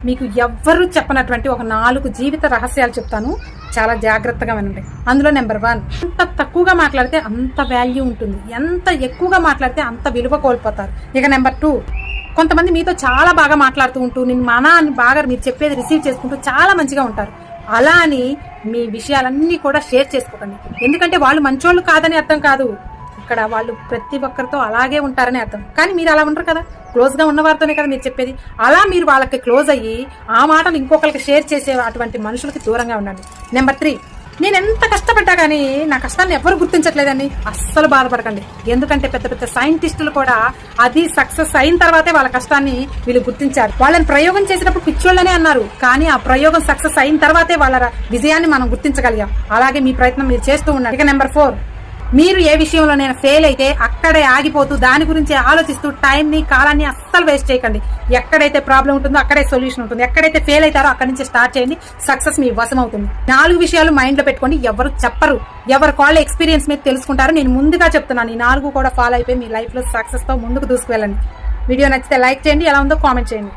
మీకు ఎవ్వరూ చెప్పనటువంటి ఒక 4 జీవిత రహస్యాలు చెప్తాను. చాలా జాగ్రత్తగా వినండి. అందులో నెంబర్ 1, ఎంత తక్కువగా మాట్లాడితే అంత వాల్యూ ఉంటుంది, ఎంత ఎక్కువగా మాట్లాడితే అంత విలువ కోల్పోతారు. ఇక నెంబర్ 2, కొంతమంది మీతో చాలా బాగా మాట్లాడుతూ ఉంటూ నేను మన అని బాగా మీరు చెప్పేది రిసీవ్ చేసుకుంటూ చాలా మంచిగా ఉంటారు. అలా అని మీ విషయాలన్నీ కూడా షేర్ చేసుకోకండి. ఎందుకంటే వాళ్ళు మంచోళ్ళు కాదని అర్థం కాదు, ఇక్కడ వాళ్ళు ప్రతి ఒక్కరితో అలాగే ఉంటారని అర్థం. కానీ మీరు అలా ఉండరు కదా, క్లోజ్గా ఉన్నవారితోనే కదా మీరు చెప్పేది. అలా మీరు వాళ్ళకి క్లోజ్ అయ్యి ఆ మాటలు ఇంకొకరికి షేర్ చేసే అటువంటి మనుషులకి దూరంగా ఉండండి. నెంబర్ 3, నేను ఎంత కష్టపడ్డా కానీ నా కష్టాన్ని ఎవరు గుర్తించట్లేదని అస్సలు బాధపడకండి. ఎందుకంటే పెద్ద పెద్ద సైంటిస్టులు కూడా అది సక్సెస్ అయిన తర్వాతే వాళ్ళ కష్టాన్ని వీళ్ళు గుర్తించారు. వాళ్ళని ప్రయోగం చేసినప్పుడు పిచ్చోళ్ళనే అన్నారు, కానీ ఆ ప్రయోగం సక్సెస్ అయిన తర్వాతే వాళ్ళ విజయాన్ని మనం గుర్తించగలిగాం. అలాగే మీ ప్రయత్నం మీరు చేస్తూ ఉండండి. ఇక నెంబర్ 4, మీరు ఏ విషయంలో నేను ఫెయిల్ అయితే అక్కడే ఆగిపోతూ దాని గురించి ఆలోచిస్తూ టైంని కాలాన్ని అస్సలు వేస్ట్ చేయకండి. ఎక్కడైతే ప్రాబ్లం ఉంటుందో అక్కడే సొల్యూషన్ ఉంటుంది. ఎక్కడైతే ఫెయిల్ అవుతారో అక్కడి నుంచి స్టార్ట్ చేయండి, సక్సెస్ మీ వశం అవుతుంది. 4 విషయాలు మైండ్ లో పెట్టుకోండి. ఎవరు చెప్పరు, ఎవరి వాళ్ళ ఎక్స్పీరియన్స్ మీద తెలుసుకుంటారు. నేను ముందుగా చెప్తున్నాను, ఈ 4 కూడా ఫాలో అయిపోయి మీ లైఫ్ లో సక్సెస్ తో ముందుకు దూసుకువెళ్ళండి. వీడియో నచ్చితే లైక్ చేయండి, ఎలా ఉందో కామెంట్ చేయండి.